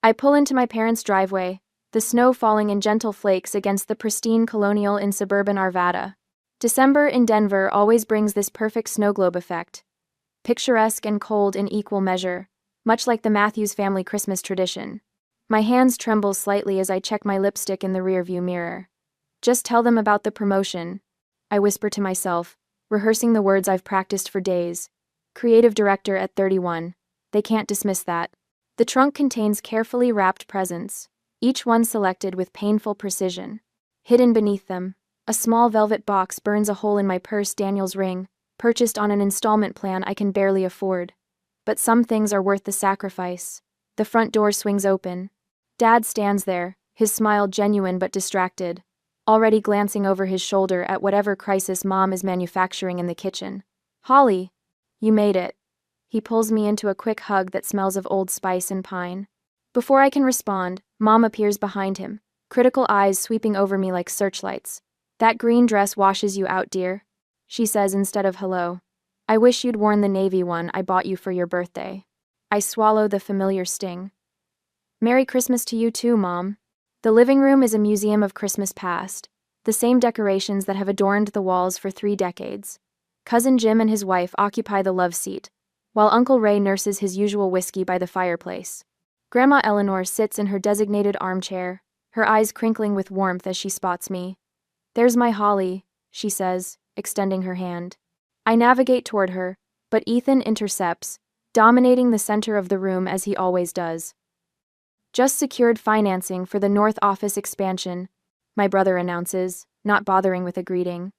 I pull into my parents' driveway, the snow falling in gentle flakes against the pristine colonial in suburban Arvada. December in Denver always brings this perfect snow globe effect, picturesque and cold in equal measure, much like the Matthews family Christmas tradition. My hands tremble slightly as I check my lipstick in the rearview mirror. Just tell them about the promotion, I whisper to myself, rehearsing the words I've practiced for days. Creative director at 31. They can't dismiss that. The trunk contains carefully wrapped presents, each one selected with painful precision. Hidden beneath them, a small velvet box burns a hole in my purse. Daniel's ring, purchased on an installment plan I can barely afford. But some things are worth the sacrifice. The front door swings open. Dad stands there, his smile genuine but distracted, already glancing over his shoulder at whatever crisis Mom is manufacturing in the kitchen. Holly, you made it. He pulls me into a quick hug that smells of Old Spice and pine. Before I can respond, Mom appears behind him, critical eyes sweeping over me like searchlights. That green dress washes you out, dear, she says instead of hello. I wish you'd worn the navy one I bought you for your birthday. I swallow the familiar sting. Merry Christmas to you too, Mom. The living room is a museum of Christmas past, the same decorations that have adorned the walls for 3 decades. Cousin Jim and his wife occupy the love seat, while Uncle Ray nurses his usual whiskey by the fireplace. Grandma Eleanor sits in her designated armchair, her eyes crinkling with warmth as she spots me. There's my Holly, she says, extending her hand. I navigate toward her, but Ethan intercepts, dominating the center of the room as he always does. Just secured financing for the North Office expansion, my brother announces, not bothering with a greeting.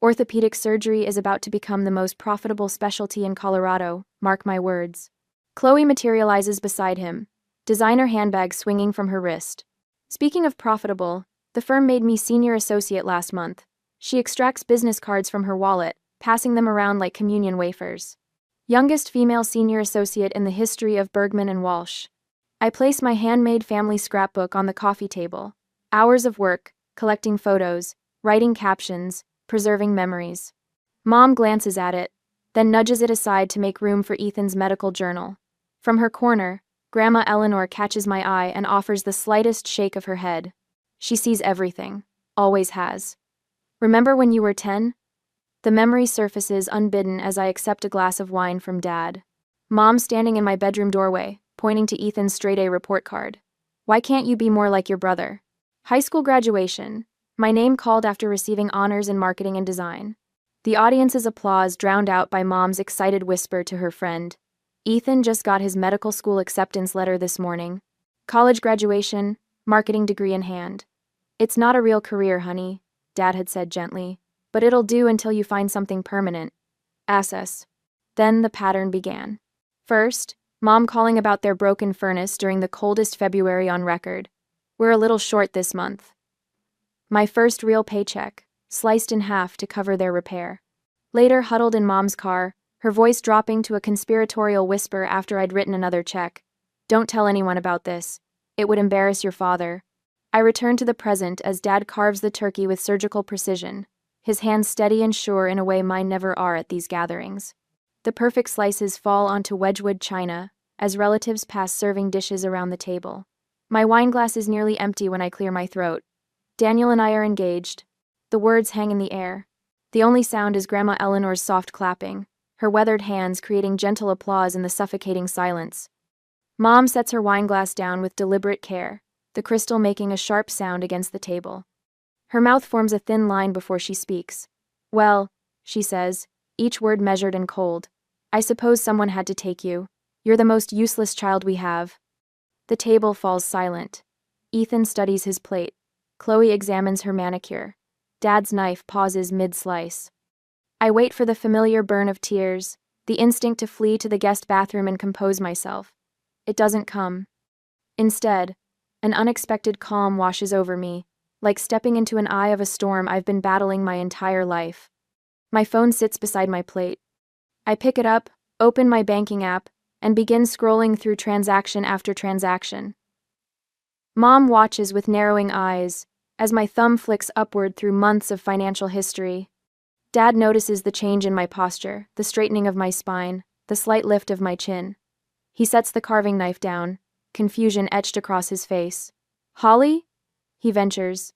Orthopedic surgery is about to become the most profitable specialty in Colorado, mark my words. Chloe materializes beside him, designer handbag swinging from her wrist. Speaking of profitable, the firm made me senior associate last month. She extracts business cards from her wallet, passing them around like communion wafers. Youngest female senior associate in the history of Bergman and Walsh. I place my handmade family scrapbook on the coffee table. Hours of work, collecting photos, writing captions, preserving memories. Mom glances at it, then nudges it aside to make room for Ethan's medical journal. From her corner, Grandma Eleanor catches my eye and offers the slightest shake of her head. She sees everything, always has. Remember when you were 10? The memory surfaces unbidden as I accept a glass of wine from Dad. Mom standing in my bedroom doorway, pointing to Ethan's straight-A report card. Why can't you be more like your brother? High school graduation. My name called after receiving honors in marketing and design. The audience's applause drowned out by Mom's excited whisper to her friend. Ethan just got his medical school acceptance letter this morning. College graduation, marketing degree in hand. It's not a real career, honey, Dad had said gently, but it'll do until you find something permanent. Assess. Then the pattern began. First, Mom calling about their broken furnace during the coldest February on record. We're a little short this month. My first real paycheck, sliced in half to cover their repair. Later, huddled in Mom's car, her voice dropping to a conspiratorial whisper after I'd written another check. Don't tell anyone about this. It would embarrass your father. I return to the present as Dad carves the turkey with surgical precision, his hands steady and sure in a way mine never are at these gatherings. The perfect slices fall onto Wedgwood china as relatives pass serving dishes around the table. My wine glass is nearly empty when I clear my throat. Daniel and I are engaged. The words hang in the air. The only sound is Grandma Eleanor's soft clapping, her weathered hands creating gentle applause in the suffocating silence. Mom sets her wine glass down with deliberate care, the crystal making a sharp sound against the table. Her mouth forms a thin line before she speaks. Well, she says, each word measured and cold. I suppose someone had to take you. You're the most useless child we have. The table falls silent. Ethan studies his plate. Chloe examines her manicure. Dad's knife pauses mid-slice. I wait for the familiar burn of tears, the instinct to flee to the guest bathroom and compose myself. It doesn't come. Instead, an unexpected calm washes over me, like stepping into an eye of a storm I've been battling my entire life. My phone sits beside my plate. I pick it up, open my banking app, and begin scrolling through transaction after transaction. Mom watches with narrowing eyes as my thumb flicks upward through months of financial history. Dad notices the change in my posture, the straightening of my spine, the slight lift of my chin. He sets the carving knife down, confusion etched across his face. "Holly?" he ventures.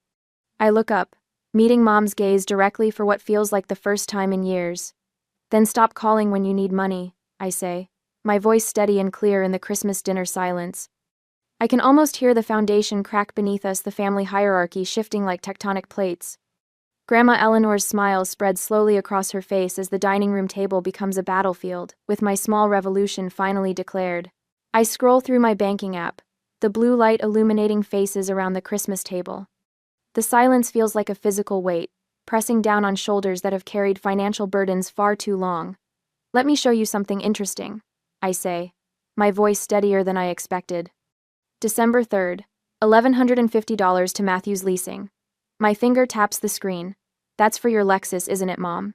I look up, meeting Mom's gaze directly for what feels like the first time in years. "Then stop calling when you need money," I say, my voice steady and clear in the Christmas dinner silence. I can almost hear the foundation crack beneath us, the family hierarchy shifting like tectonic plates. Grandma Eleanor's smile spreads slowly across her face as the dining room table becomes a battlefield, with my small revolution finally declared. I scroll through my banking app, the blue light illuminating faces around the Christmas table. The silence feels like a physical weight, pressing down on shoulders that have carried financial burdens far too long. "Let me show you something interesting," I say, my voice steadier than I expected. December 3rd, $1,150 to Matthews Leasing. My finger taps the screen. "That's for your Lexus, isn't it, Mom?"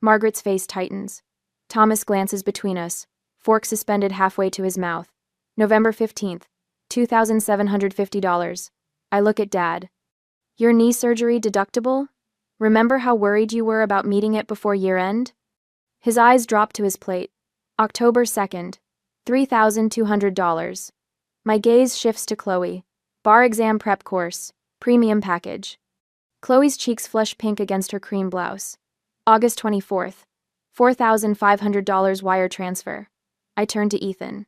Margaret's face tightens. Thomas glances between us, fork suspended halfway to his mouth. November 15th, $2,750. I look at Dad. "Your knee surgery deductible? Remember how worried you were about meeting it before year-end?" His eyes drop to his plate. October 2nd, $3,200. My gaze shifts to Chloe. Bar exam prep course, premium package. Chloe's cheeks flush pink against her cream blouse. August 24th, $4,500 wire transfer. I turn to Ethan.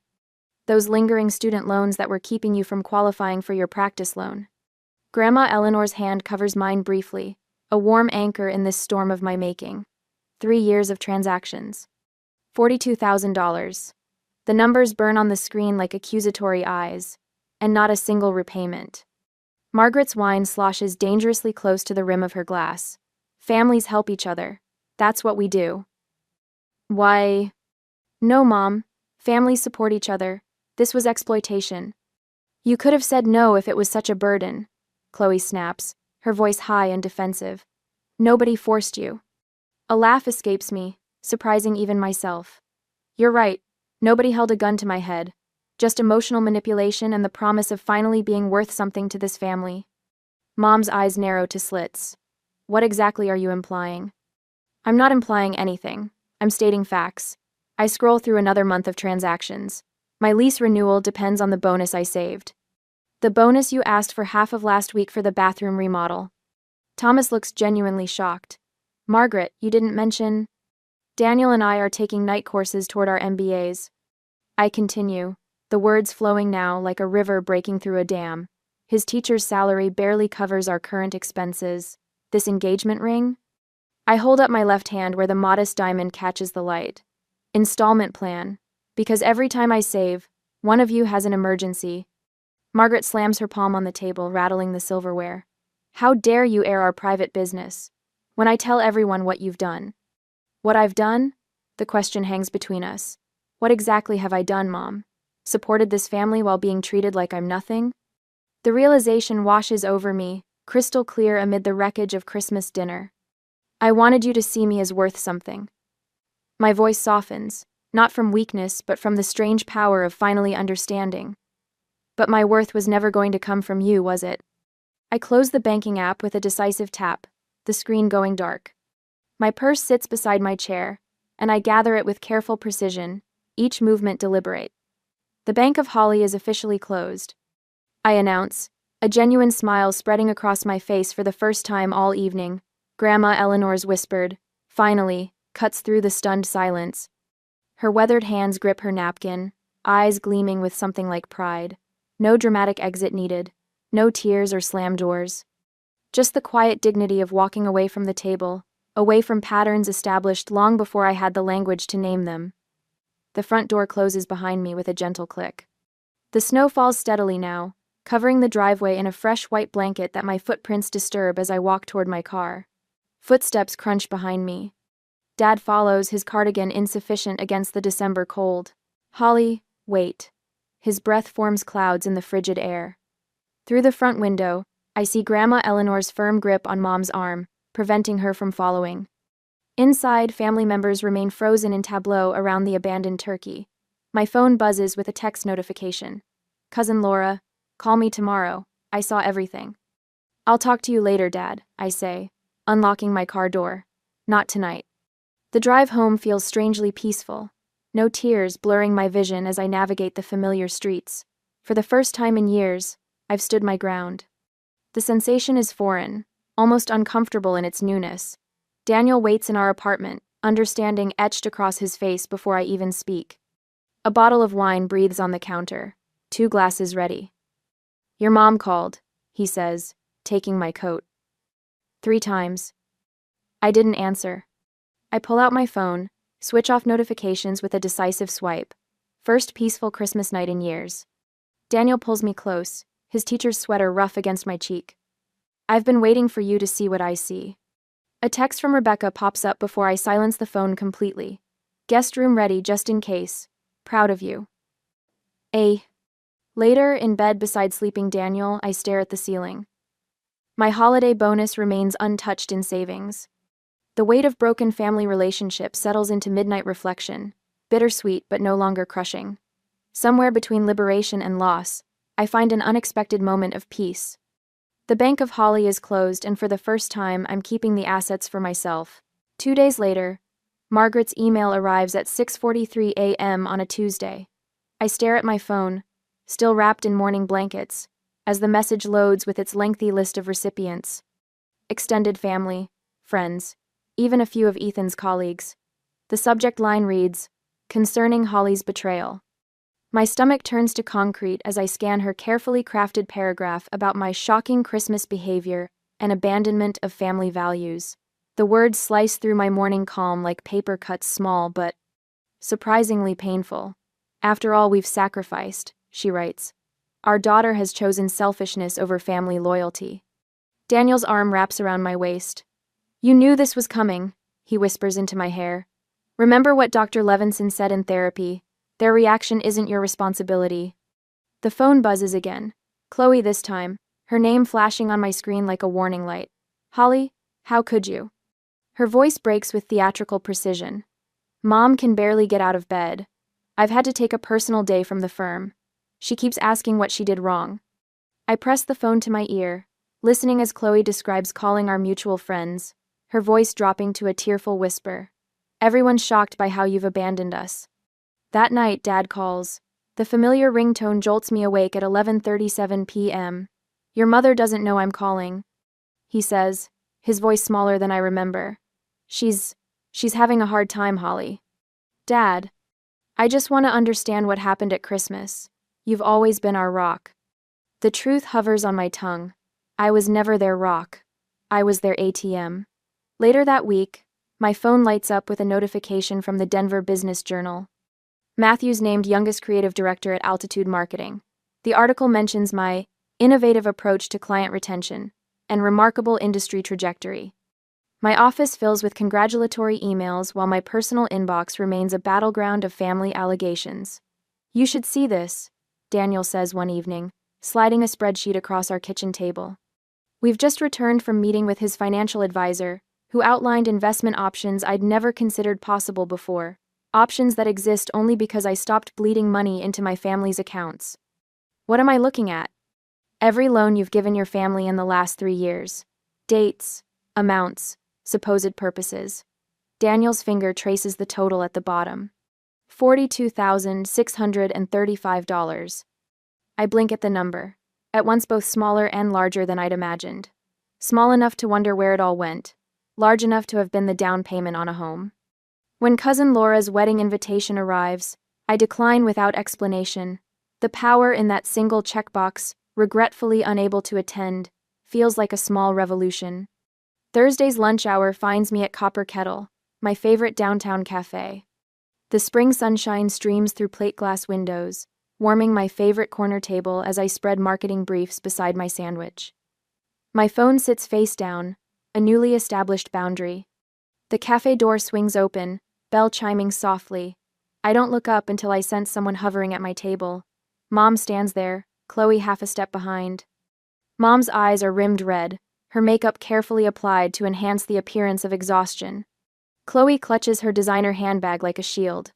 "Those lingering student loans that were keeping you from qualifying for your practice loan." Grandma Eleanor's hand covers mine briefly, a warm anchor in this storm of my making. 3 years of transactions. $42,000. The numbers burn on the screen like accusatory eyes, and not a single repayment. Margaret's wine sloshes dangerously close to the rim of her glass. "Families help each other. That's what we do." "Why?" "No, Mom. Families support each other. This was exploitation." "You could have said no if it was such a burden," Chloe snaps, her voice high and defensive. "Nobody forced you." A laugh escapes me, surprising even myself. "You're right. Nobody held a gun to my head. Just emotional manipulation and the promise of finally being worth something to this family." Mom's eyes narrow to slits. "What exactly are you implying?" "I'm not implying anything. I'm stating facts." I scroll through another month of transactions. My lease renewal depends on the bonus I saved. "The bonus you asked for half of last week for the bathroom remodel." Thomas looks genuinely shocked. "Margaret, you didn't mention—" "Daniel and I are taking night courses toward our MBAs." I continue, the words flowing now like a river breaking through a dam. "His teacher's salary barely covers our current expenses. This engagement ring?" I hold up my left hand where the modest diamond catches the light. "Installment plan. Because every time I save, one of you has an emergency." Margaret slams her palm on the table, rattling the silverware. "How dare you air our private business? When I tell everyone what you've done." "What I've done?" The question hangs between us. What exactly have I done, Mom? Supported this family while being treated like I'm nothing? The realization washes over me, crystal clear amid the wreckage of Christmas dinner. "I wanted you to see me as worth something." My voice softens, not from weakness but from the strange power of finally understanding. "But my worth was never going to come from you, was it?" I close the banking app with a decisive tap, the screen going dark. My purse sits beside my chair, and I gather it with careful precision, each movement deliberate. "The Bank of Holly is officially closed," I announce, a genuine smile spreading across my face for the first time all evening. Grandma Eleanor's whispered, finally, cuts through the stunned silence. Her weathered hands grip her napkin, eyes gleaming with something like pride. No dramatic exit needed, no tears or slam doors. Just the quiet dignity of walking away from the table, away from patterns established long before I had the language to name them. The front door closes behind me with a gentle click. The snow falls steadily now, covering the driveway in a fresh white blanket that my footprints disturb as I walk toward my car. Footsteps crunch behind me. Dad follows, his cardigan insufficient against the December cold. "Holly, wait." His breath forms clouds in the frigid air. Through the front window, I see Grandma Eleanor's firm grip on Mom's arm, preventing her from following. Inside, family members remain frozen in tableau around the abandoned turkey. My phone buzzes with a text notification. "Cousin Laura, call me tomorrow. I saw everything." "I'll talk to you later, Dad," I say, unlocking my car door. "Not tonight." The drive home feels strangely peaceful. No tears blurring my vision as I navigate the familiar streets. For the first time in years, I've stood my ground. The sensation is foreign, almost uncomfortable in its newness. Daniel waits in our apartment, understanding etched across his face before I even speak. A bottle of wine breathes on the counter, 2 glasses ready. Your mom called, he says, taking my coat. 3 times. I didn't answer. I pull out my phone, switch off notifications with a decisive swipe. First peaceful Christmas night in years. Daniel pulls me close, his teacher's sweater rough against my cheek. I've been waiting for you to see what I see. A text from Rebecca pops up before I silence the phone completely. Guest room ready just in case. Proud of you. Later, in bed beside sleeping Daniel, I stare at the ceiling. My holiday bonus remains untouched in savings. The weight of broken family relationships settles into midnight reflection, bittersweet but no longer crushing. Somewhere between liberation and loss, I find an unexpected moment of peace. The Bank of Holly is closed, and for the first time, I'm keeping the assets for myself. 2 days later, Margaret's email arrives at 6:43 a.m. on a Tuesday. I stare at my phone, still wrapped in mourning blankets, as the message loads with its lengthy list of recipients. Extended family, friends, even a few of Ethan's colleagues. The subject line reads, "Concerning Holly's betrayal." My stomach turns to concrete as I scan her carefully crafted paragraph about my shocking Christmas behavior and abandonment of family values. The words slice through my morning calm like paper cuts small but surprisingly painful. After all we've sacrificed, she writes. Our daughter has chosen selfishness over family loyalty. Daniel's arm wraps around my waist. You knew this was coming, he whispers into my hair. Remember what Dr. Levinson said in therapy. Their reaction isn't your responsibility. The phone buzzes again. Chloe this time, her name flashing on my screen like a warning light. Holly, how could you? Her voice breaks with theatrical precision. Mom can barely get out of bed. I've had to take a personal day from the firm. She keeps asking what she did wrong. I press the phone to my ear, listening as Chloe describes calling our mutual friends, her voice dropping to a tearful whisper. Everyone's shocked by how you've abandoned us. That night, Dad calls. The familiar ringtone jolts me awake at 11:37 p.m. Your mother doesn't know I'm calling, he says, his voice smaller than I remember. She's having a hard time, Holly. Dad, I just want to understand what happened at Christmas. You've always been our rock. The truth hovers on my tongue. I was never their rock. I was their ATM. Later that week, my phone lights up with a notification from the Denver Business Journal. Matthew's named youngest creative director at Altitude Marketing. The article mentions my innovative approach to client retention and remarkable industry trajectory. My office fills with congratulatory emails while my personal inbox remains a battleground of family allegations. You should see this, Daniel says one evening, sliding a spreadsheet across our kitchen table. We've just returned from meeting with his financial advisor, who outlined investment options I'd never considered possible before. Options that exist only because I stopped bleeding money into my family's accounts. What am I looking at? Every loan you've given your family in the last 3 years. Dates, amounts, supposed purposes. Daniel's finger traces the total at the bottom. $42,635. I blink at the number, at once both smaller and larger than I'd imagined. Small enough to wonder where it all went, large enough to have been the down payment on a home. When cousin Laura's wedding invitation arrives, I decline without explanation. The power in that single checkbox, regretfully unable to attend, feels like a small revolution. Thursday's lunch hour finds me at Copper Kettle, my favorite downtown cafe. The spring sunshine streams through plate glass windows, warming my favorite corner table as I spread marketing briefs beside my sandwich. My phone sits face down, a newly established boundary. The cafe door swings open, bell chiming softly. I don't look up until I sense someone hovering at my table. Mom stands there, Chloe half a step behind. Mom's eyes are rimmed red, her makeup carefully applied to enhance the appearance of exhaustion. Chloe clutches her designer handbag like a shield.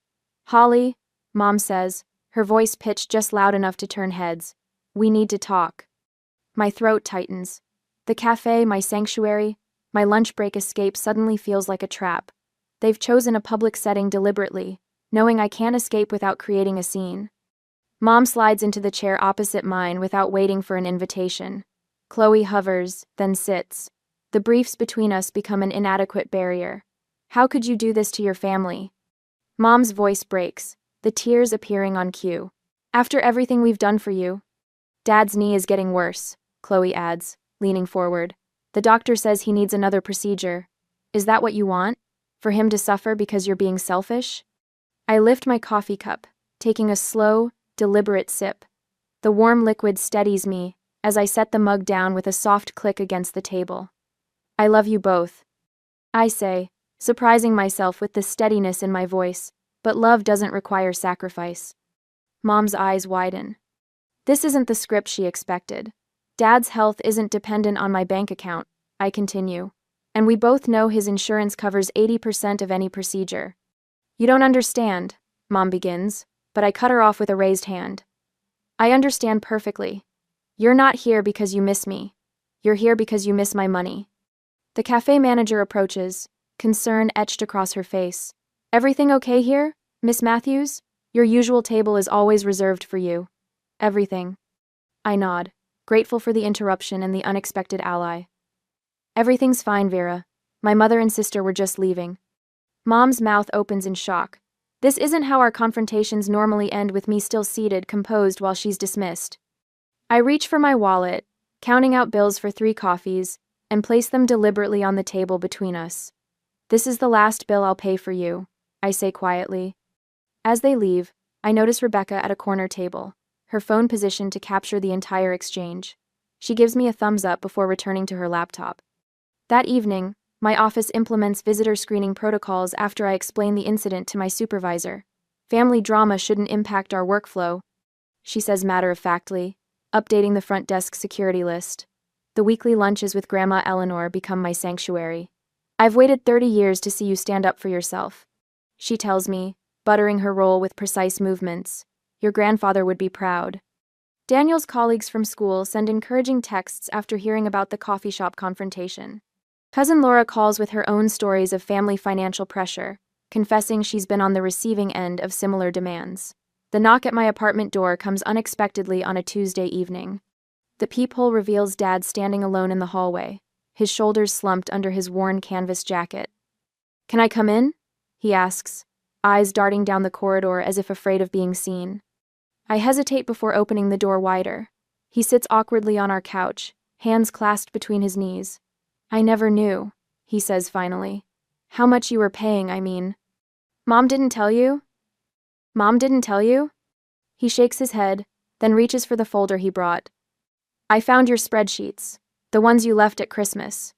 Holly, Mom says, her voice pitched just loud enough to turn heads. We need to talk. My throat tightens. The cafe, my sanctuary, my lunch break escape suddenly feels like a trap. They've chosen a public setting deliberately, knowing I can't escape without creating a scene. Mom slides into the chair opposite mine without waiting for an invitation. Chloe hovers, then sits. The briefs between us become an inadequate barrier. How could you do this to your family? Mom's voice breaks, the tears appearing on cue. After everything we've done for you. Dad's knee is getting worse, Chloe adds, leaning forward. The doctor says he needs another procedure. Is that what you want? For him to suffer because you're being selfish? I lift my coffee cup, taking a slow, deliberate sip. The warm liquid steadies me as I set the mug down with a soft click against the table. I love you both, I say, surprising myself with the steadiness in my voice, but love doesn't require sacrifice. Mom's eyes widen. This isn't the script she expected. Dad's health isn't dependent on my bank account, I continue, and we both know his insurance covers 80% of any procedure. You don't understand, Mom begins, but I cut her off with a raised hand. I understand perfectly. You're not here because you miss me. You're here because you miss my money. The cafe manager approaches, concern etched across her face. Everything okay here, Miss Matthews? Your usual table is always reserved for you. Everything. I nod, grateful for the interruption and the unexpected ally. Everything's fine, Vera. My mother and sister were just leaving. Mom's mouth opens in shock. This isn't how our confrontations normally end, with me still seated, composed while she's dismissed. I reach for my wallet, counting out bills for 3 coffees, and place them deliberately on the table between us. This is the last bill I'll pay for you, I say quietly. As they leave, I notice Rebecca at a corner table, her phone positioned to capture the entire exchange. She gives me a thumbs up before returning to her laptop. That evening, my office implements visitor screening protocols after I explain the incident to my supervisor. Family drama shouldn't impact our workflow, she says matter-of-factly, updating the front desk security list. The weekly lunches with Grandma Eleanor become my sanctuary. I've waited 30 years to see you stand up for yourself, she tells me, buttering her roll with precise movements. Your grandfather would be proud. Daniel's colleagues from school send encouraging texts after hearing about the coffee shop confrontation. Cousin Laura calls with her own stories of family financial pressure, confessing she's been on the receiving end of similar demands. The knock at my apartment door comes unexpectedly on a Tuesday evening. The peephole reveals Dad standing alone in the hallway, his shoulders slumped under his worn canvas jacket. Can I come in? He asks, eyes darting down the corridor as if afraid of being seen. I hesitate before opening the door wider. He sits awkwardly on our couch, hands clasped between his knees. I never knew, he says finally. How much you were paying, I mean. Mom didn't tell you? Mom didn't tell you? He shakes his head, then reaches for the folder he brought. I found your spreadsheets, the ones you left at Christmas.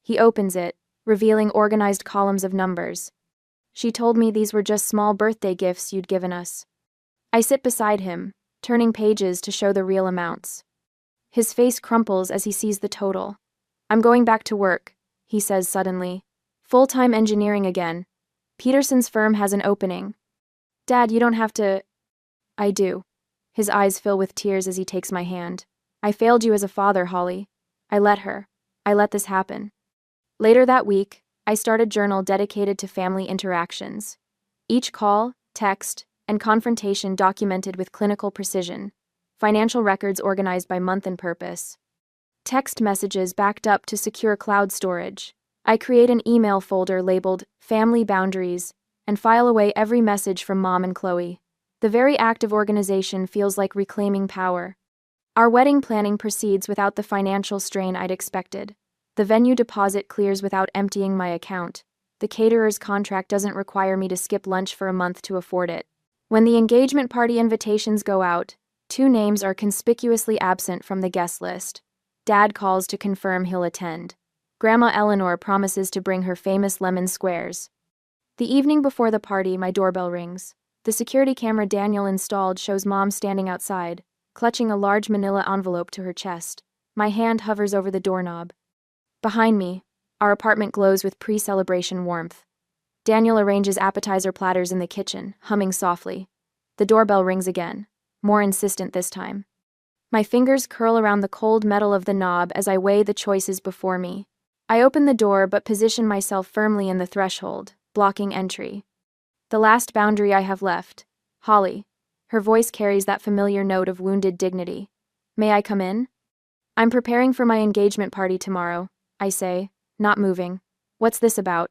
He opens it, revealing organized columns of numbers. She told me these were just small birthday gifts you'd given us. I sit beside him, turning pages to show the real amounts. His face crumples as he sees the total. I'm going back to work, he says suddenly. Full-time engineering again. Peterson's firm has an opening. Dad, you don't have to. I do. His eyes fill with tears as he takes my hand. I failed you as a father, Holly. I let her. I let this happen. Later that week, I start a journal dedicated to family interactions. Each call, text, and confrontation documented with clinical precision. Financial records organized by month and purpose. Text messages backed up to secure cloud storage. I create an email folder labeled Family Boundaries and file away every message from Mom and Chloe. The very act of organization feels like reclaiming power. Our wedding planning proceeds without the financial strain I'd expected. The venue deposit clears without emptying my account. The caterer's contract doesn't require me to skip lunch for a month to afford it. When the engagement party invitations go out, 2 names are conspicuously absent from the guest list. Dad calls to confirm he'll attend. Grandma Eleanor promises to bring her famous lemon squares. The evening before the party, my doorbell rings. The security camera Daniel installed shows Mom standing outside, clutching a large manila envelope to her chest. My hand hovers over the doorknob. Behind me, our apartment glows with pre-celebration warmth. Daniel arranges appetizer platters in the kitchen, humming softly. The doorbell rings again, more insistent this time. My fingers curl around the cold metal of the knob as I weigh the choices before me. I open the door but position myself firmly in the threshold, blocking entry. The last boundary I have left. Holly. Her voice carries that familiar note of wounded dignity. May I come in? I'm preparing for my engagement party tomorrow, I say, not moving. What's this about?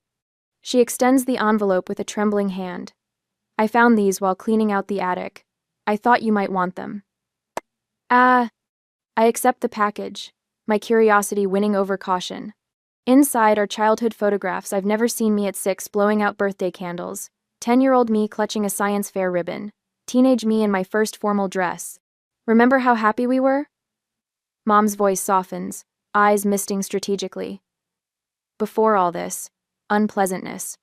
She extends the envelope with a trembling hand. I found these while cleaning out the attic. I thought you might want them. I accept the package, my curiosity winning over caution. Inside are childhood photographs I've never seen me at 6 blowing out birthday candles, 10-year-old me clutching a science fair ribbon, teenage me in my first formal dress. Remember how happy we were? Mom's voice softens, eyes misting strategically. Before all this, unpleasantness.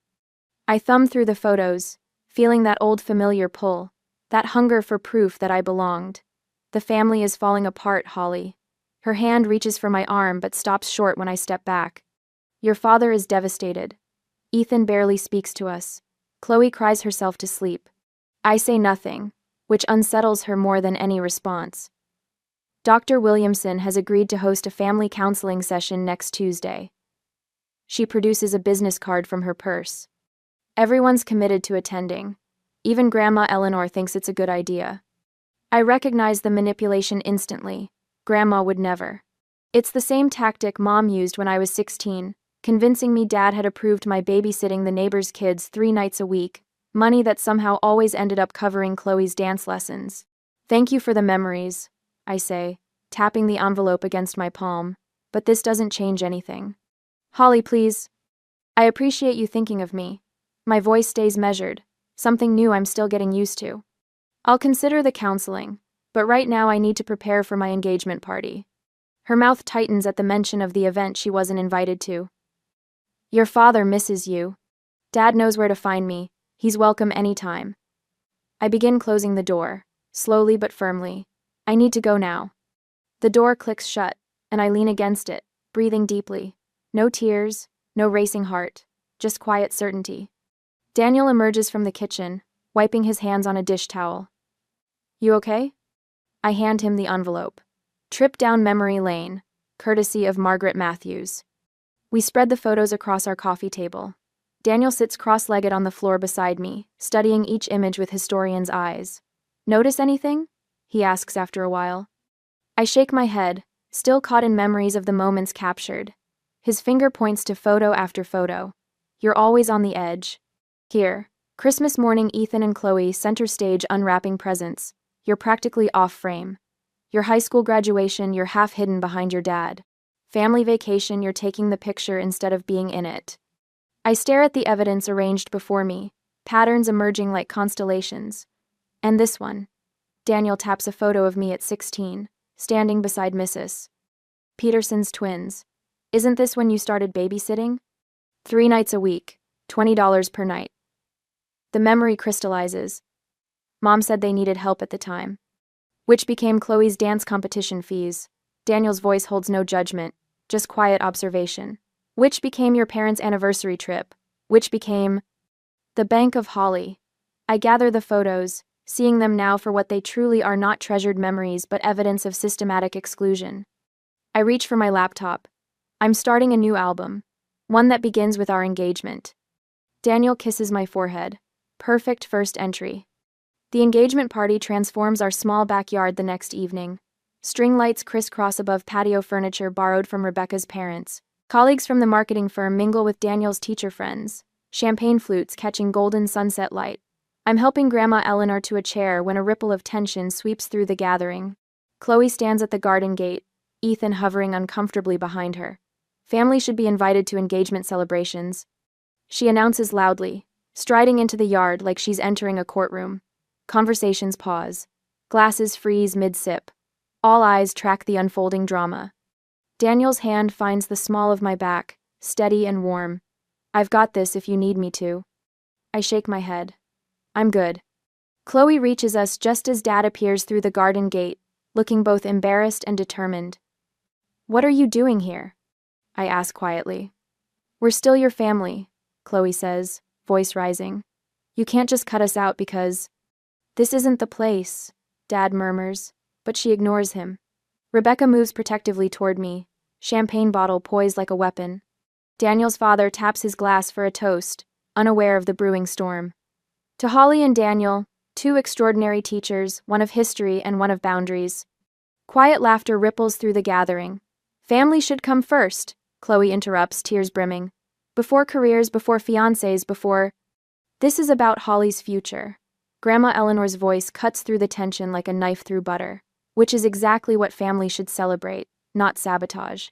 I thumb through the photos, feeling that old familiar pull, that hunger for proof that I belonged. The family is falling apart, Holly. Her hand reaches for my arm but stops short when I step back. Your father is devastated. Ethan barely speaks to us. Chloe cries herself to sleep. I say nothing, which unsettles her more than any response. Dr. Williamson has agreed to host a family counseling session next Tuesday. She produces a business card from her purse. Everyone's committed to attending. Even Grandma Eleanor thinks it's a good idea. I recognize the manipulation instantly. Grandma would never. It's the same tactic Mom used when I was 16, convincing me Dad had approved my babysitting the neighbor's kids 3 nights a week, money that somehow always ended up covering Chloe's dance lessons. Thank you for the memories, I say, tapping the envelope against my palm, but this doesn't change anything. Holly, please. I appreciate you thinking of me. My voice stays measured, something new I'm still getting used to. I'll consider the counseling, but right now I need to prepare for my engagement party. Her mouth tightens at the mention of the event she wasn't invited to. Your father misses you. Dad knows where to find me. He's welcome anytime. I begin closing the door, slowly but firmly. I need to go now. The door clicks shut, and I lean against it, breathing deeply. No tears, no racing heart, just quiet certainty. Daniel emerges from the kitchen, wiping his hands on a dish towel. You okay? I hand him the envelope. Trip down memory lane, courtesy of Margaret Matthews. We spread the photos across our coffee table. Daniel sits cross-legged on the floor beside me, studying each image with historian's eyes. Notice anything? He asks after a while. I shake my head, still caught in memories of the moments captured. His finger points to photo after photo. You're always on the edge. Here, Christmas morning, Ethan and Chloe center stage unwrapping presents. You're practically off frame. Your high school graduation, you're half hidden behind your dad. Family vacation, you're taking the picture instead of being in it. I stare at the evidence arranged before me, patterns emerging like constellations. And this one. Daniel taps a photo of me at 16, standing beside Mrs. Peterson's twins. Isn't this when you started babysitting? 3 nights a week, $20 per night. The memory crystallizes. Mom said they needed help at the time. Which became Chloe's dance competition fees. Daniel's voice holds no judgment, just quiet observation. Which became your parents' anniversary trip? Which became the Bank of Holly. I gather the photos, seeing them now for what they truly are, not treasured memories but evidence of systematic exclusion. I reach for my laptop. I'm starting a new album, one that begins with our engagement. Daniel kisses my forehead. Perfect first entry. The engagement party transforms our small backyard the next evening. String lights crisscross above patio furniture borrowed from Rebecca's parents. Colleagues from the marketing firm mingle with Daniel's teacher friends. Champagne flutes catching golden sunset light. I'm helping Grandma Eleanor to a chair when a ripple of tension sweeps through the gathering. Chloe stands at the garden gate, Ethan hovering uncomfortably behind her. Family should be invited to engagement celebrations. She announces loudly, striding into the yard like she's entering a courtroom. Conversations pause. Glasses freeze mid-sip. All eyes track the unfolding drama. Daniel's hand finds the small of my back, steady and warm. I've got this if you need me to. I shake my head. I'm good. Chloe reaches us just as Dad appears through the garden gate, looking both embarrassed and determined. What are you doing here? I ask quietly. We're still your family, Chloe says, voice rising. You can't just cut us out because... This isn't the place, Dad murmurs, but she ignores him. Rebecca moves protectively toward me, champagne bottle poised like a weapon. Daniel's father taps his glass for a toast, unaware of the brewing storm. To Holly and Daniel, Two extraordinary teachers, one of history and one of boundaries. Quiet laughter ripples through the gathering. Family should come first, Chloe interrupts, tears brimming. Before careers, before fiancés, before... This is about Holly's future. Grandma Eleanor's voice cuts through the tension like a knife through butter, which is exactly what family should celebrate, not sabotage.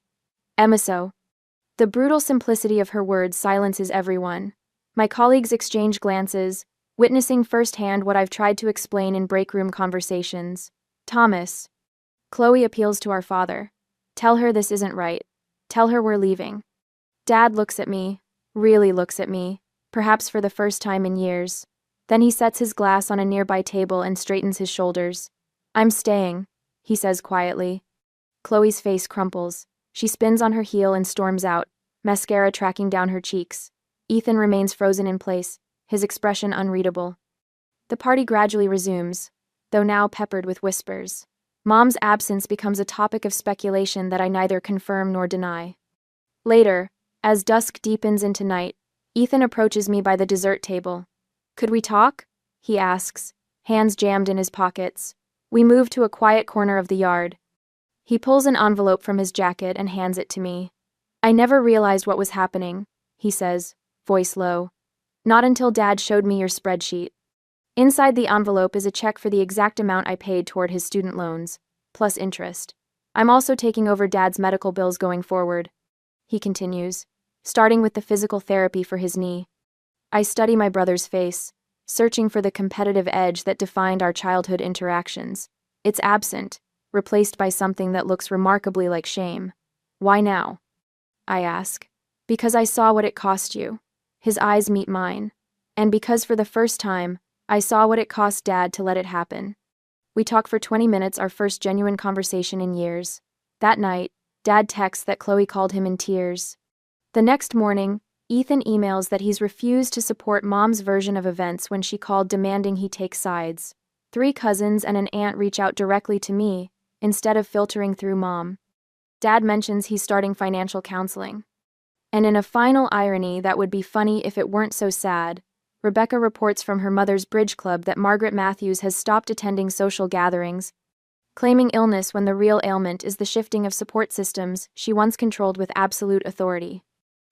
Emiso. The brutal simplicity of her words silences everyone. My colleagues exchange glances, witnessing firsthand what I've tried to explain in break-room conversations. Thomas. Chloe appeals to our father. Tell her this isn't right. Tell her we're leaving. Dad looks at me, really looks at me, perhaps for the first time in years. Then he sets his glass on a nearby table and straightens his shoulders. I'm staying, he says quietly. Chloe's face crumples. She spins on her heel and storms out, mascara tracking down her cheeks. Ethan remains frozen in place, his expression unreadable. The party gradually resumes, though now peppered with whispers. Mom's absence becomes a topic of speculation that I neither confirm nor deny. Later, as dusk deepens into night, Ethan approaches me by the dessert table. Could we talk? He asks, hands jammed in his pockets. We move to a quiet corner of the yard. He pulls an envelope from his jacket and hands it to me. I never realized what was happening, he says, voice low. Not until Dad showed me your spreadsheet. Inside the envelope is a check for the exact amount I paid toward his student loans, plus interest. I'm also taking over Dad's medical bills going forward, he continues, starting with the physical therapy for his knee. I study my brother's face, searching for the competitive edge that defined our childhood interactions. It's absent, replaced by something that looks remarkably like shame. Why now? I ask. Because I saw what it cost you. His eyes meet mine. And because for the first time, I saw what it cost Dad to let it happen. We talk for 20 minutes, our first genuine conversation in years. That night, Dad texts that Chloe called him in tears. The next morning, Ethan emails that he's refused to support Mom's version of events when she called demanding he take sides. 3 cousins and an aunt reach out directly to me, instead of filtering through Mom. Dad mentions he's starting financial counseling. And in a final irony that would be funny if it weren't so sad, Rebecca reports from her mother's bridge club that Margaret Matthews has stopped attending social gatherings, claiming illness when the real ailment is the shifting of support systems she once controlled with absolute authority.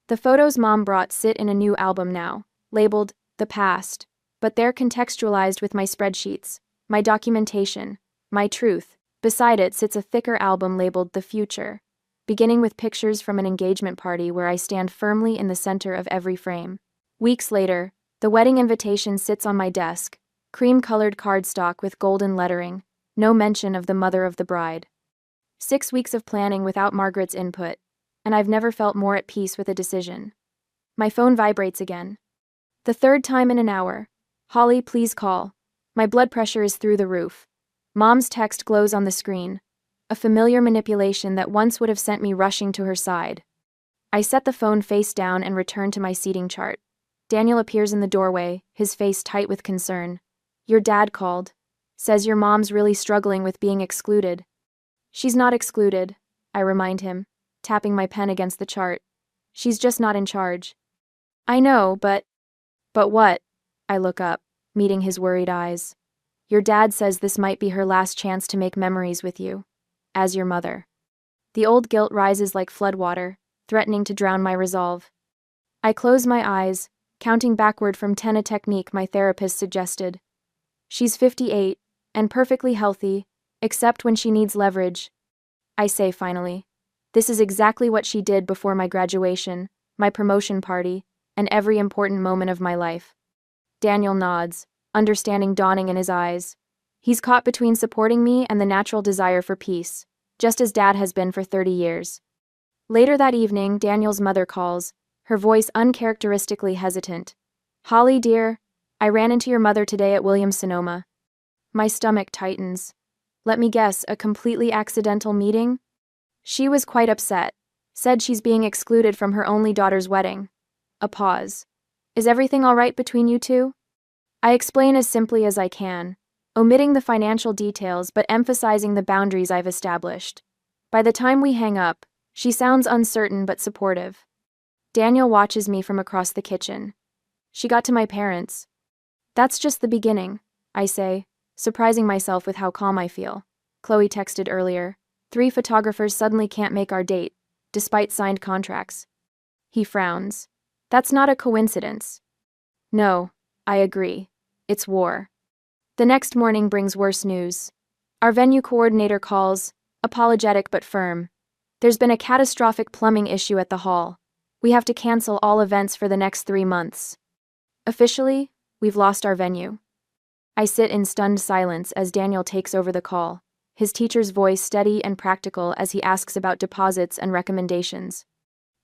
The photos Mom brought sit in a new album now, labeled The Past, but they're contextualized with my spreadsheets, my documentation, my truth. Beside it sits a thicker album labeled The Future, beginning with pictures from an engagement party where I stand firmly in the center of every frame. Weeks later, the wedding invitation sits on my desk, cream-colored cardstock with golden lettering, no mention of the mother of the bride. 6 weeks of planning without Margaret's input, and I've never felt more at peace with a decision. My phone vibrates again. The 3rd time in an hour. Holly, please call. My blood pressure is through the roof. Mom's text glows on the screen, a familiar manipulation that once would have sent me rushing to her side. I set the phone face down and return to my seating chart. Daniel appears in the doorway, his face tight with concern. Your dad called. Says your mom's really struggling with being excluded. She's not excluded, I remind him, tapping my pen against the chart. She's just not in charge. I know, but... But what? I look up, meeting his worried eyes. Your dad says this might be her last chance to make memories with you. As your mother. The old guilt rises like floodwater, threatening to drown my resolve. I close my eyes, counting backward from 10, a technique my therapist suggested. She's 58, and perfectly healthy, except when she needs leverage. I say finally. This is exactly what she did before my graduation, my promotion party, and every important moment of my life. Daniel nods, understanding dawning in his eyes. He's caught between supporting me and the natural desire for peace, just as Dad has been for 30 years. Later that evening, Daniel's mother calls, her voice uncharacteristically hesitant. Holly, dear, I ran into your mother today at Williams-Sonoma. My stomach tightens. Let me guess, a completely accidental meeting? She was quite upset. Said she's being excluded from her only daughter's wedding. A pause. Is everything all right between you two? I explain as simply as I can, omitting the financial details but emphasizing the boundaries I've established. By the time we hang up, she sounds uncertain but supportive. Daniel watches me from across the kitchen. She got to my parents. That's just the beginning. I say, surprising myself with how calm I feel. Chloe texted earlier. 3 photographers suddenly can't make our date, despite signed contracts. He frowns. That's not a coincidence. No, I agree. It's war. The next morning brings worse news. Our venue coordinator calls, apologetic but firm. There's been a catastrophic plumbing issue at the hall. We have to cancel all events for the next 3 months. Officially, we've lost our venue. I sit in stunned silence as Daniel takes over the call, his teacher's voice steady and practical as he asks about deposits and recommendations.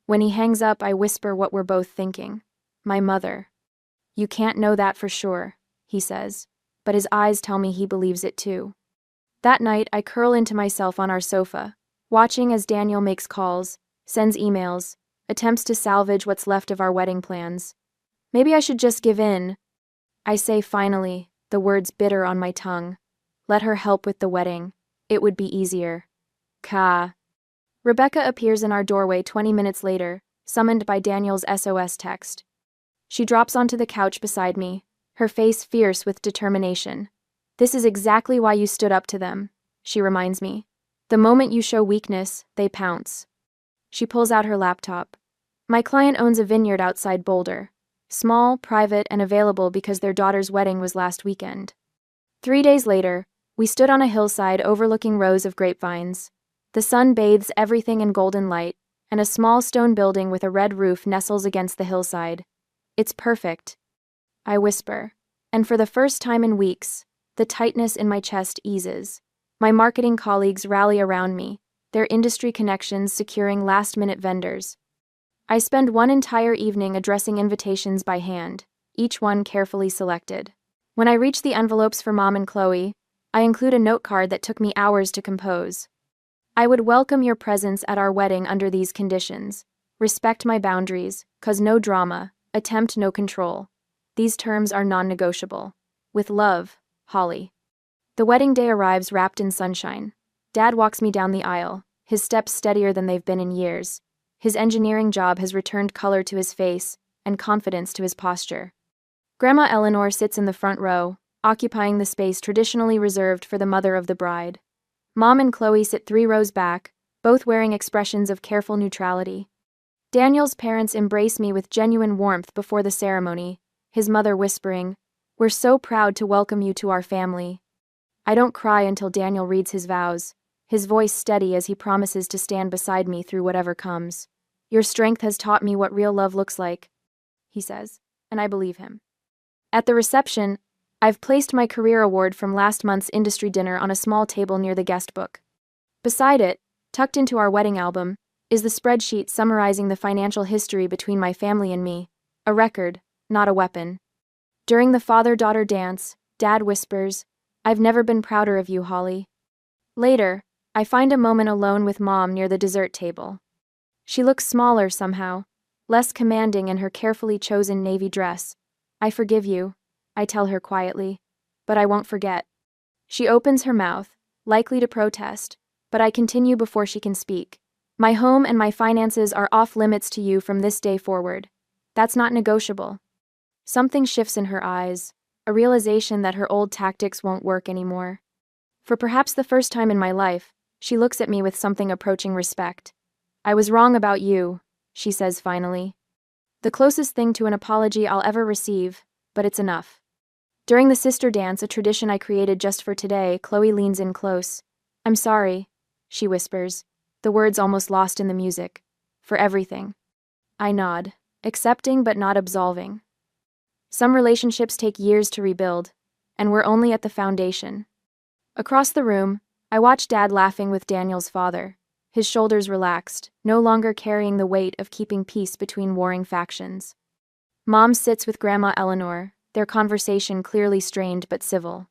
When he hangs up, I whisper what we're both thinking. My mother. You can't know that for sure, he says, but his eyes tell me he believes it too. That night, I curl into myself on our sofa, watching as Daniel makes calls, sends emails, attempts to salvage what's left of our wedding plans. Maybe I should just give in. I say finally, the words bitter on my tongue. Let her help with the wedding. It would be easier. Ka. Rebecca appears in our doorway 20 minutes later, summoned by Daniel's SOS text. She drops onto the couch beside me, her face fierce with determination. This is exactly why you stood up to them, she reminds me. The moment you show weakness, they pounce. She pulls out her laptop. My client owns a vineyard outside Boulder. Small, private, and available because their daughter's wedding was last weekend. 3 days later, we stood on a hillside overlooking rows of grapevines. The sun bathes everything in golden light, and a small stone building with a red roof nestles against the hillside. It's perfect, I whisper, and for the first time in weeks, the tightness in my chest eases. My marketing colleagues rally around me, their industry connections securing last-minute vendors. I spend one entire evening addressing invitations by hand, each one carefully selected. When I reach the envelopes for Mom and Chloe, I include a note card that took me hours to compose. I would welcome your presence at our wedding under these conditions. Respect my boundaries, cause no drama, attempt no control. These terms are non-negotiable. With love, Holly. The wedding day arrives wrapped in sunshine. Dad walks me down the aisle, his steps steadier than they've been in years. His engineering job has returned color to his face and confidence to his posture. Grandma Eleanor sits in the front row, occupying the space traditionally reserved for the mother of the bride. Mom and Chloe sit 3 rows back, both wearing expressions of careful neutrality. Daniel's parents embrace me with genuine warmth before the ceremony, his mother whispering, "We're so proud to welcome you to our family." I don't cry until Daniel reads his vows, his voice steady as he promises to stand beside me through whatever comes. Your strength has taught me what real love looks like, he says, and I believe him. At the reception, I've placed my career award from last month's industry dinner on a small table near the guest book. Beside it, tucked into our wedding album, is the spreadsheet summarizing the financial history between my family and me, a record, not a weapon. During the father-daughter dance, Dad whispers, "I've never been prouder of you, Holly." Later, I find a moment alone with Mom near the dessert table. She looks smaller somehow, less commanding in her carefully chosen navy dress. "I forgive you," I tell her quietly, "but I won't forget." She opens her mouth, likely to protest, but I continue before she can speak. "My home and my finances are off limits to you from this day forward. That's not negotiable." Something shifts in her eyes, a realization that her old tactics won't work anymore. For perhaps the first time in my life, she looks at me with something approaching respect. "I was wrong about you," she says finally. The closest thing to an apology I'll ever receive, but it's enough. During the sister dance, a tradition I created just for today, Chloe leans in close. "I'm sorry," she whispers, the words almost lost in the music. "For everything." I nod, accepting but not absolving. Some relationships take years to rebuild, and we're only at the foundation. Across the room, I watch Dad laughing with Daniel's father, his shoulders relaxed, no longer carrying the weight of keeping peace between warring factions. Mom sits with Grandma Eleanor, their conversation clearly strained but civil.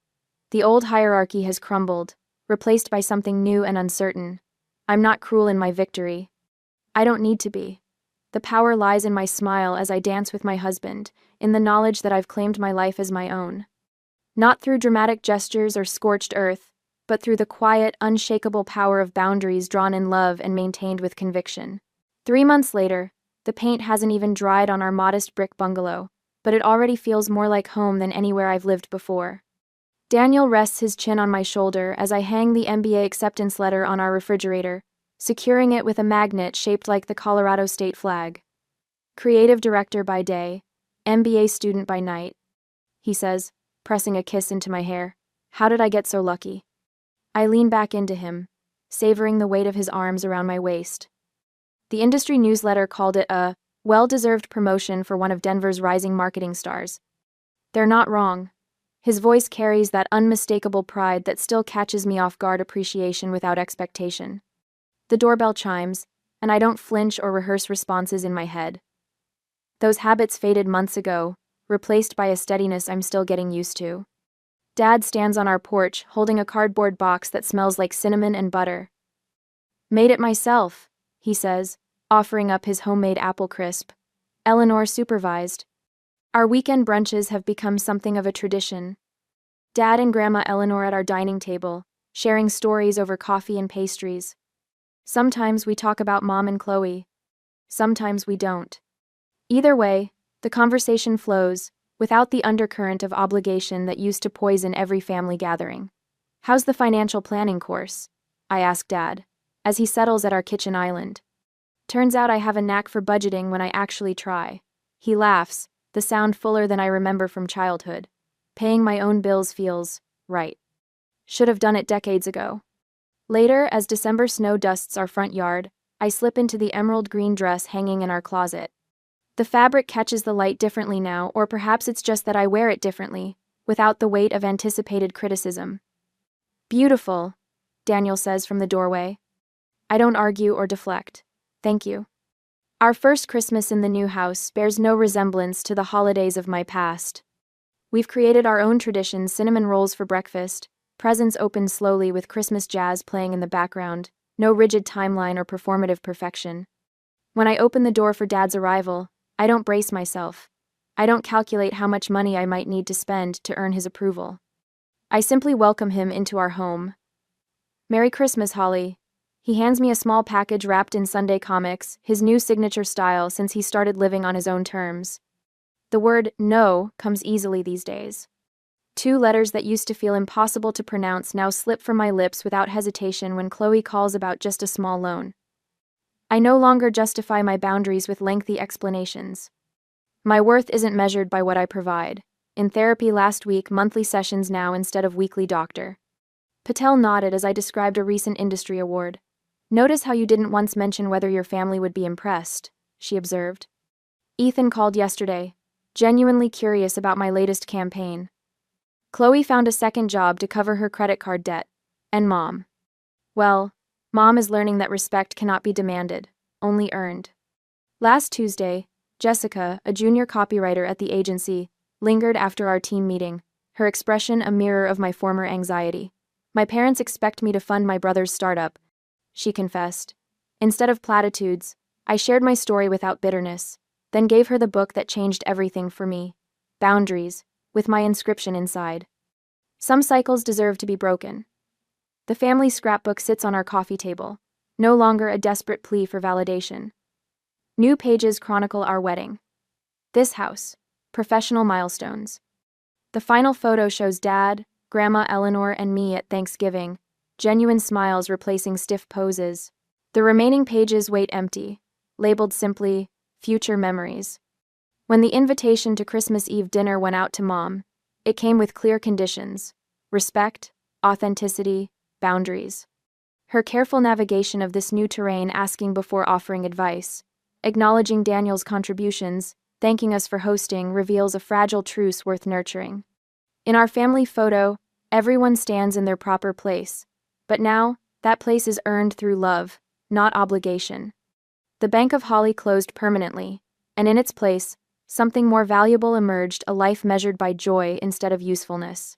The old hierarchy has crumbled, replaced by something new and uncertain. I'm not cruel in my victory. I don't need to be. The power lies in my smile as I dance with my husband, in the knowledge that I've claimed my life as my own. Not through dramatic gestures or scorched earth, but through the quiet, unshakable power of boundaries drawn in love and maintained with conviction. 3 months later, the paint hasn't even dried on our modest brick bungalow, but it already feels more like home than anywhere I've lived before. Daniel rests his chin on my shoulder as I hang the MBA acceptance letter on our refrigerator, securing it with a magnet shaped like the Colorado state flag. Creative director by day, MBA student by night, he says, pressing a kiss into my hair. How did I get so lucky? I lean back into him, savoring the weight of his arms around my waist. The industry newsletter called it a well-deserved promotion for one of Denver's rising marketing stars. They're not wrong. His voice carries that unmistakable pride that still catches me off guard appreciation without expectation. The doorbell chimes, and I don't flinch or rehearse responses in my head. Those habits faded months ago, replaced by a steadiness I'm still getting used to. Dad stands on our porch, holding a cardboard box that smells like cinnamon and butter. Made it myself, he says, offering up his homemade apple crisp. Eleanor supervised. Our weekend brunches have become something of a tradition. Dad and Grandma Eleanor at our dining table, sharing stories over coffee and pastries. Sometimes we talk about Mom and Chloe. Sometimes we don't. Either way, the conversation flows, without the undercurrent of obligation that used to poison every family gathering. How's the financial planning course? I ask Dad, as he settles at our kitchen island. Turns out I have a knack for budgeting when I actually try. He laughs, the sound fuller than I remember from childhood. Paying my own bills feels right. Should have done it decades ago. Later, as December snow dusts our front yard, I slip into the emerald green dress hanging in our closet. The fabric catches the light differently now, or perhaps it's just that I wear it differently, without the weight of anticipated criticism. Beautiful, Daniel says from the doorway. I don't argue or deflect. Thank you. Our first Christmas in the new house bears no resemblance to the holidays of my past. We've created our own tradition: cinnamon rolls for breakfast, presents opened slowly with Christmas jazz playing in the background, no rigid timeline or performative perfection. When I open the door for Dad's arrival, I don't brace myself. I don't calculate how much money I might need to spend to earn his approval. I simply welcome him into our home. Merry Christmas, Holly. He hands me a small package wrapped in Sunday comics, his new signature style since he started living on his own terms. The word no comes easily these days. 2 letters that used to feel impossible to pronounce now slip from my lips without hesitation when Chloe calls about just a small loan. I no longer justify my boundaries with lengthy explanations. My worth isn't measured by what I provide. In therapy last week, monthly sessions now instead of weekly, doctor. Patel nodded as I described a recent industry award. Notice how you didn't once mention whether your family would be impressed, she observed. Ethan called yesterday, genuinely curious about my latest campaign. Chloe found a second job to cover her credit card debt. And Mom. Well, Mom is learning that respect cannot be demanded, only earned. Last Tuesday, Jessica, a junior copywriter at the agency, lingered after our team meeting, her expression a mirror of my former anxiety. My parents expect me to fund my brother's startup, she confessed. Instead of platitudes, I shared my story without bitterness, then gave her the book that changed everything for me. Boundaries, with my inscription inside. Some cycles deserve to be broken. The family scrapbook sits on our coffee table, no longer a desperate plea for validation. New pages chronicle our wedding. This house, professional milestones. The final photo shows Dad, Grandma Eleanor, and me at Thanksgiving, genuine smiles replacing stiff poses. The remaining pages wait empty, labeled simply, future memories. When the invitation to Christmas Eve dinner went out to Mom, it came with clear conditions: respect, authenticity, boundaries. Her careful navigation of this new terrain, asking before offering advice, acknowledging Daniel's contributions, thanking us for hosting, reveals a fragile truce worth nurturing. In our family photo, everyone stands in their proper place, but now, that place is earned through love, not obligation. The bank of Holly closed permanently, and in its place, something more valuable emerged: a life measured by joy instead of usefulness.